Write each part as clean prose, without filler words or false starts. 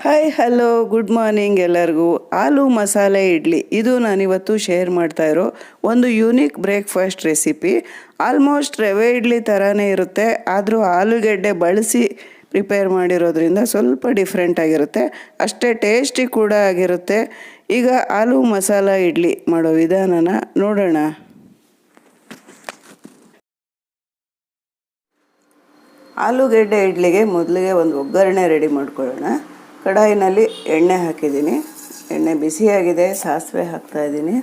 Hi hello good morning ಎಲ್ಲರಿಗೂ. ಆಲೂ ಮಸಾಲೆ ಇಡ್ಲಿ ಇದು ನಾನಿವತ್ತು ಶೇರ್ ಮಾಡ್ತಾ ಇರೋ ಒಂದು ಯೂನಿಕ್ ಬ್ರೇಕ್ಫಾಸ್ಟ್ ರೆಸಿಪಿ. ಆಲ್ಮೋಸ್ಟ್ ರವೆ ಇಡ್ಲಿ ಥರನೇ ಇರುತ್ತೆ, ಆದರೂ ಆಲೂಗೆಡ್ಡೆ ಬಳಸಿ ಪ್ರಿಪೇರ್ ಮಾಡಿರೋದ್ರಿಂದ ಸ್ವಲ್ಪ ಡಿಫ್ರೆಂಟ್ ಆಗಿರುತ್ತೆ, ಅಷ್ಟೇ ಟೇಸ್ಟಿ ಕೂಡ ಆಗಿರುತ್ತೆ. ಈಗ ಆಲೂ ಮಸಾಲ ಇಡ್ಲಿ ಮಾಡೋ ವಿಧಾನನ ನೋಡೋಣ. ಆಲೂಗೆಡ್ಡೆ ಇಡ್ಲಿಗೆ ಮೊದಲಿಗೆ ಒಂದು ಒಗ್ಗರಣೆ ರೆಡಿ ಮಾಡ್ಕೊಳ್ಳೋಣ. ಕಡಾಯಿನಲ್ಲಿ ಎಣ್ಣೆ ಹಾಕಿದ್ದೀನಿ, ಎಣ್ಣೆ ಬಿಸಿಯಾಗಿದೆ, ಸಾಸಿವೆ ಹಾಕ್ತಾಯಿದ್ದೀನಿ.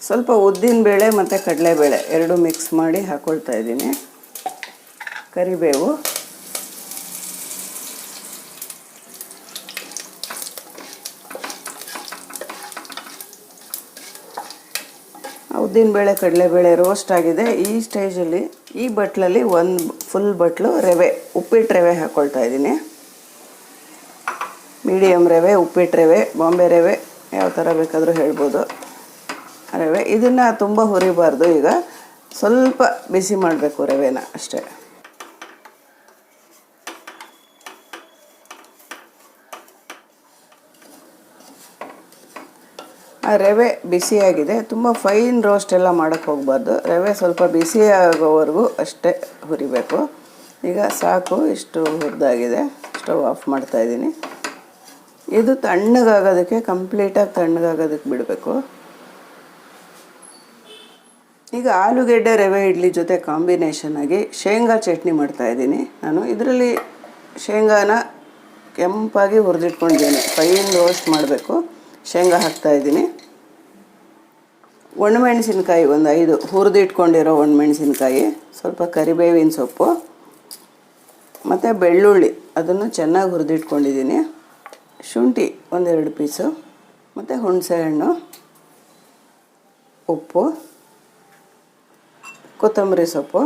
ಸ್ವಲ್ಪ ಉದ್ದಿನಬೇಳೆ ಮತ್ತು ಕಡಲೆಬೇಳೆ ಎರಡು ಮಿಕ್ಸ್ ಮಾಡಿ ಹಾಕ್ಕೊಳ್ತಾ ಇದ್ದೀನಿ. ಕರಿಬೇವು, ಉದ್ದಿನಬೇಳೆ ಕಡಲೆಬೇಳೆ ರೋಸ್ಟ್ ಆಗಿದೆ. ಈ ಸ್ಟೇಜಲ್ಲಿ ಈ ಬಟ್ಲಲ್ಲಿ ಒಂದು ಫುಲ್ ಬಟ್ಲು ರವೆ, ಉಪ್ಪಿಟ್ಟು ರವೆ ಹಾಕ್ಕೊಳ್ತಾ ಇದ್ದೀನಿ. ಮೀಡಿಯಮ್ ರವೆ, ಉಪ್ಪಿಟ್ಟು ರವೆ, ಬಾಂಬೆ ರವೆ, ಯಾವ ಥರ ಬೇಕಾದರೂ ಹೇಳ್ಬೋದು ರವೆ. ಇದನ್ನು ತುಂಬ ಹುರಿಬಾರ್ದು, ಈಗ ಸ್ವಲ್ಪ ಬಿಸಿ ಮಾಡಬೇಕು ರವೆನ ಅಷ್ಟೇ. ಆ ರವೆ ಬಿಸಿಯಾಗಿದೆ, ತುಂಬ ಫೈನ್ ರೋಸ್ಟ್ ಎಲ್ಲ ಮಾಡೋಕ್ಕೆ ಹೋಗಬಾರ್ದು. ರವೆ ಸ್ವಲ್ಪ ಬಿಸಿ ಆಗೋವರೆಗೂ ಅಷ್ಟೇ ಹುರಿಬೇಕು. ಈಗ ಸಾಕು, ಇಷ್ಟು ಹುರಿದಾಗಿದೆ, ಸ್ಟವ್ ಆಫ್ ಮಾಡ್ತಾಯಿದ್ದೀನಿ. ಇದು ತಣ್ಣಗಾಗೋದಕ್ಕೆ, ಕಂಪ್ಲೀಟಾಗಿ ತಣ್ಣಗಾಗೋದಕ್ಕೆ ಬಿಡಬೇಕು. ಈಗ ಆಲೂಗೆಡ್ಡೆ ರವೆ ಇಡ್ಲಿ ಜೊತೆ ಕಾಂಬಿನೇಷನ್ ಆಗಿ ಶೇಂಗಾ ಚಟ್ನಿ ಮಾಡ್ತಾಯಿದ್ದೀನಿ ನಾನು. ಇದರಲ್ಲಿ ಶೇಂಗಾನ ಕೆಂಪಾಗಿ ಹುರಿದಿಟ್ಕೊಂಡಿದ್ದೀನಿ, ಫೈನ್ ರೋಸ್ಟ್ ಮಾಡಬೇಕು. ಶೇಂಗಾ ಹಾಕ್ತಾಯಿದ್ದೀನಿ. ಒಣಮೆಣಸಿನ್ಕಾಯಿ ಒಂದು 5 ಹುರಿದಿಟ್ಕೊಂಡಿರೋ ಒಣಮೆಣಸಿನ್ಕಾಯಿ, ಸ್ವಲ್ಪ ಕರಿಬೇವಿನ ಸೊಪ್ಪು ಮತ್ತು ಬೆಳ್ಳುಳ್ಳಿ ಅದನ್ನು ಚೆನ್ನಾಗಿ ಹುರಿದಿಟ್ಕೊಂಡಿದ್ದೀನಿ. ಶುಂಠಿ 1-2 ಪೀಸು ಮತ್ತು ಹುಣಸೆಹಣ್ಣು, ಉಪ್ಪು, ಕೊತ್ತಂಬರಿ ಸೊಪ್ಪು,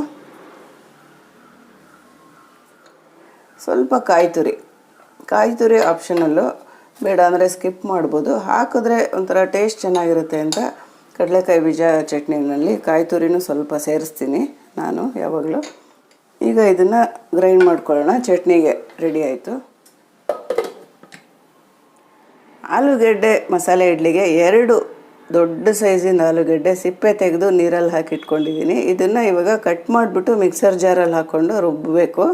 ಸ್ವಲ್ಪ ಕಾಯಿ ತುರಿ ಆಪ್ಷನಲ್ಲು, ಬೇಡ ಅಂದರೆ ಸ್ಕಿಪ್ ಮಾಡ್ಬೋದು. ಹಾಕಿದ್ರೆ ಒಂಥರ ಟೇಸ್ಟ್ ಚೆನ್ನಾಗಿರುತ್ತೆ ಅಂತ ಕಡಲೆಕಾಯಿ ಬೀಜ ಚಟ್ನಿನಲ್ಲಿ ಕಾಯಿ ತುರಿನೂ ಸ್ವಲ್ಪ ಸೇರಿಸ್ತೀನಿ ನಾನು ಯಾವಾಗಲೂ. ಈಗ ಇದನ್ನು ಗ್ರೈಂಡ್ ಮಾಡ್ಕೊಳ್ಳೋಣ. ಚಟ್ನಿಗೆ ರೆಡಿ ಆಯಿತು. ಆಲೂಗೆಡ್ಡೆ ಮಸಾಲೆ ಇಡ್ಲಿಗೆ 2 ದೊಡ್ಡ ಸೈಜಿನ ಆಲೂಗೆಡ್ಡೆ ಸಿಪ್ಪೆ ತೆಗೆದು ನೀರಲ್ಲಿ ಹಾಕಿಟ್ಕೊಂಡಿದ್ದೀನಿ. ಇದನ್ನು ಇವಾಗ ಕಟ್ ಮಾಡಿಬಿಟ್ಟು ಮಿಕ್ಸರ್ ಜಾರಲ್ಲಿ ಹಾಕ್ಕೊಂಡು ರುಬ್ಬಬೇಕು.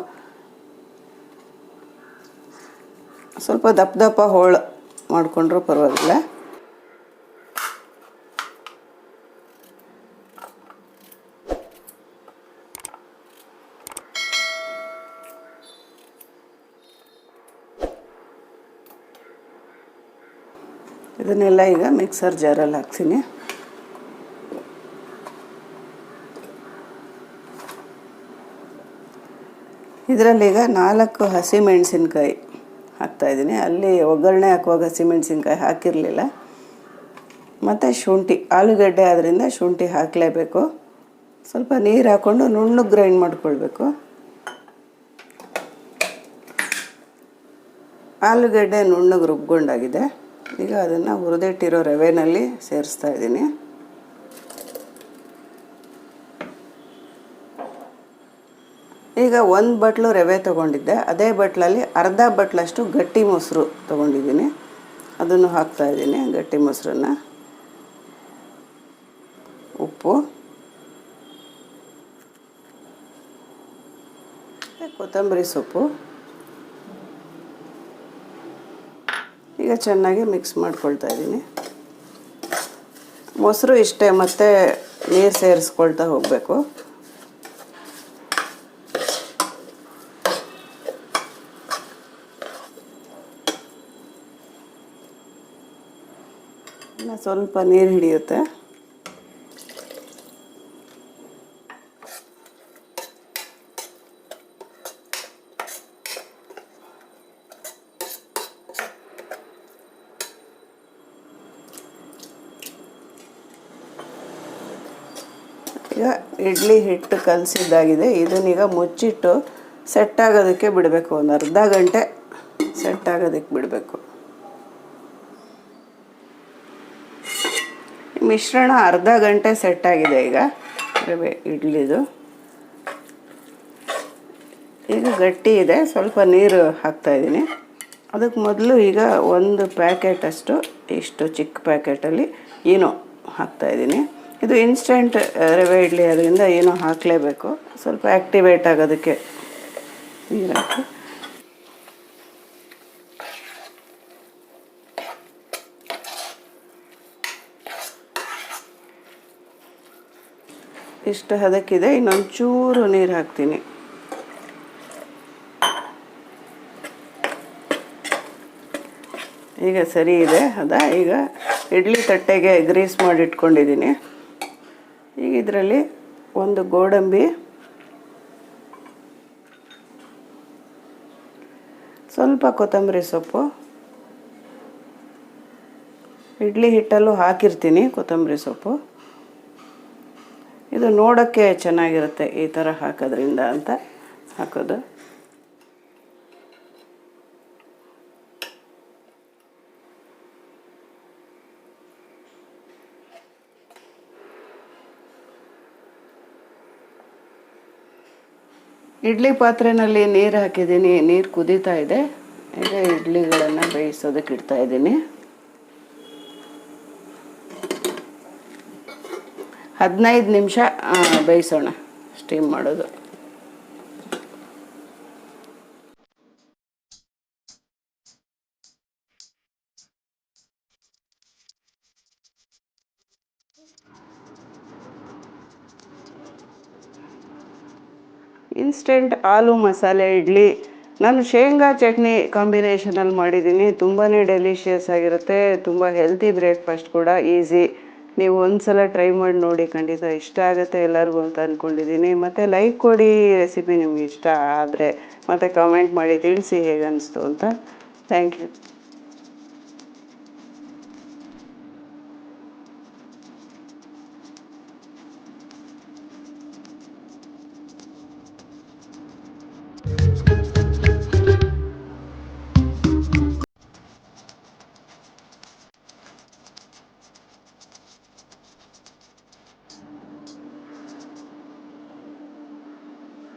ಸ್ವಲ್ಪ ದಪ್ಪ ಹೋಳು ಮಾಡಿಕೊಂಡ್ರೂ ಪರವಾಗಿಲ್ಲ. ಇದನ್ನೆಲ್ಲ ಈಗ ಮಿಕ್ಸರ್ ಜಾರಲ್ಲಿ ಹಾಕ್ತೀನಿ. ಇದರಲ್ಲೀಗ 4 ಹಸಿಮೆಣಸಿನ್ಕಾಯಿ ಹಾಕ್ತಾಯಿದ್ದೀನಿ. ಅಲ್ಲಿ ಒಗ್ಗರಣೆ ಹಾಕುವಾಗ ಹಸಿಮೆಣಸಿನ್ಕಾಯಿ ಹಾಕಿರಲಿಲ್ಲ. ಮತ್ತು ಶುಂಠಿ, ಆಲೂಗಡ್ಡೆ ಆದ್ದರಿಂದ ಶುಂಠಿ ಹಾಕಲೇಬೇಕು. ಸ್ವಲ್ಪ ನೀರು ಹಾಕ್ಕೊಂಡು ನುಣ್ಣಗೆ ಗ್ರೈಂಡ್ ಮಾಡ್ಕೊಳ್ಬೇಕು. ಆಲೂಗಡ್ಡೆ ನುಣ್ಣಗೆ ರುಬ್ಕೊಂಡಾಗಿದೆ. ಈಗ ಅದನ್ನು ಹುರಿದಿಟ್ಟಿರೋ ರವೆನಲ್ಲಿ ಸೇರಿಸ್ತಾ ಇದ್ದೀನಿ. ಈಗ 1 ಬಟ್ಲು ರವೆ ತೊಗೊಂಡಿದ್ದೆ, ಅದೇ ಬಟ್ಲಲ್ಲಿ ಅರ್ಧ ಬಟ್ಲಷ್ಟು ಗಟ್ಟಿ ಮೊಸರು ತೊಗೊಂಡಿದ್ದೀನಿ, ಅದನ್ನು ಹಾಕ್ತಾಯಿದ್ದೀನಿ. ಗಟ್ಟಿ ಮೊಸರನ್ನು, ಉಪ್ಪು, ಕೊತ್ತಂಬರಿ ಸೊಪ್ಪು. ಈಗ ಚೆನ್ನಾಗಿ ಮಿಕ್ಸ್ ಮಾಡ್ಕೊಳ್ತಾ ಇದ್ದೀನಿ. ಮೊಸರು ಇಷ್ಟೇ, ಮತ್ತು ನೀರು ಸೇರಿಸ್ಕೊಳ್ತಾ ಹೋಗಬೇಕು. ಸ್ವಲ್ಪ ನೀರು ಹಿಡಿಯುತ್ತೆ. ಈಗ ಇಡ್ಲಿ ಹಿಟ್ಟು ಕಲಸಿದ್ದಾಗಿದೆ. ಇದನ್ನೀಗ ಮುಚ್ಚಿಟ್ಟು ಸೆಟ್ ಆಗೋದಕ್ಕೆ ಬಿಡಬೇಕು. ಒಂದು ಅರ್ಧ ಗಂಟೆ ಸೆಟ್ ಆಗೋದಕ್ಕೆ ಬಿಡಬೇಕು. ಮಿಶ್ರಣ ಅರ್ಧ ಗಂಟೆ ಸೆಟ್ ಆಗಿದೆ. ಈಗ ರವೆ ಇಡ್ಲಿದು ಈಗ ಗಟ್ಟಿ ಇದೆ, ಸ್ವಲ್ಪ ನೀರು ಹಾಕ್ತಾಯಿದ್ದೀನಿ. ಅದಕ್ಕೆ ಮೊದಲು ಈಗ ಒಂದು ಪ್ಯಾಕೆಟಷ್ಟು, ಇಷ್ಟು ಚಿಕ್ಕ ಪ್ಯಾಕೆಟಲ್ಲಿ ಏನೋ ಹಾಕ್ತಾಯಿದ್ದೀನಿ. ಇದು ಇನ್ಸ್ಟೆಂಟ್ ರವೆ ಇಡ್ಲಿ ಅದರಿಂದ ಏನೋ ಹಾಕಲೇಬೇಕು, ಸ್ವಲ್ಪ ಆ್ಯಕ್ಟಿವೇಟ್ ಆಗೋದಕ್ಕೆ ನೀರು ಹಾಕಿ. ಇಷ್ಟು ಹದಕ್ಕಿದೆ, ಇನ್ನೊಂದು ಚೂರು ನೀರು ಹಾಕ್ತೀನಿ. ಈಗ ಸರಿ ಇದೆ ಹದ. ಈಗ ಇಡ್ಲಿ ತಟ್ಟೆಗೆ ಗ್ರೀಸ್ ಮಾಡಿ ಇಟ್ಕೊಂಡಿದ್ದೀನಿ. ಈಗ ಇದರಲ್ಲಿ ಒಂದು ಗೋಡಂಬಿ, ಸ್ವಲ್ಪ ಕೊತ್ತಂಬರಿ ಸೊಪ್ಪು, ಇಡ್ಲಿ ಹಿಟ್ಟಲ್ಲೂ ಹಾಕಿರ್ತೀನಿ ಕೊತ್ತಂಬರಿ ಸೊಪ್ಪು. ಇದು ನೋಡೋಕ್ಕೆ ಚೆನ್ನಾಗಿರುತ್ತೆ ಈ ಥರ ಹಾಕೋದ್ರಿಂದ ಅಂತ ಹಾಕೋದು. ಇಡ್ಲಿ ಪಾತ್ರೆಯಲ್ಲಿ ನೀರು ಹಾಕಿದ್ದೀನಿ, ನೀರು ಕುದೀತಾ ಇದೆ. ಈಗ ಇಡ್ಲಿಗಳನ್ನು ಬೇಯಿಸೋದಕ್ಕೆ ಇಡ್ತಾ ಇದ್ದೀನಿ. 15 ನಿಮಿಷ ಬೇಯಿಸೋಣ, ಸ್ಟೀಮ್ ಮಾಡೋದು. ಇನ್ಸ್ಟೆಂಟ್ ಆಲೂ ಮಸಾಲೆ ಇಡ್ಲಿ ನಾನು ಶೇಂಗಾ ಚಟ್ನಿ ಕಾಂಬಿನೇಷನಲ್ಲಿ ಮಾಡಿದ್ದೀನಿ. ತುಂಬಾ ಡೆಲಿಷಿಯಸ್ ಆಗಿರುತ್ತೆ, ತುಂಬ ಹೆಲ್ತಿ ಬ್ರೇಕ್ಫಾಸ್ಟ್ ಕೂಡ, ಈಸಿ. ನೀವು ಒಂದು ಸಲ ಟ್ರೈ ಮಾಡಿ ನೋಡಿ, ಖಂಡಿತ ಇಷ್ಟ ಆಗುತ್ತೆ ಎಲ್ಲರಿಗೂ ಅಂತ ಅಂದ್ಕೊಂಡಿದ್ದೀನಿ. ಮತ್ತು ಲೈಕ್ ಕೊಡಿ, ರೆಸಿಪಿ ನಿಮ್ಗೆ ಇಷ್ಟ ಆದರೆ, ಮತ್ತು ಕಮೆಂಟ್ ಮಾಡಿ ತಿಳಿಸಿ ಹೇಗೆ ಅನಿಸ್ತು ಅಂತ. Thank you.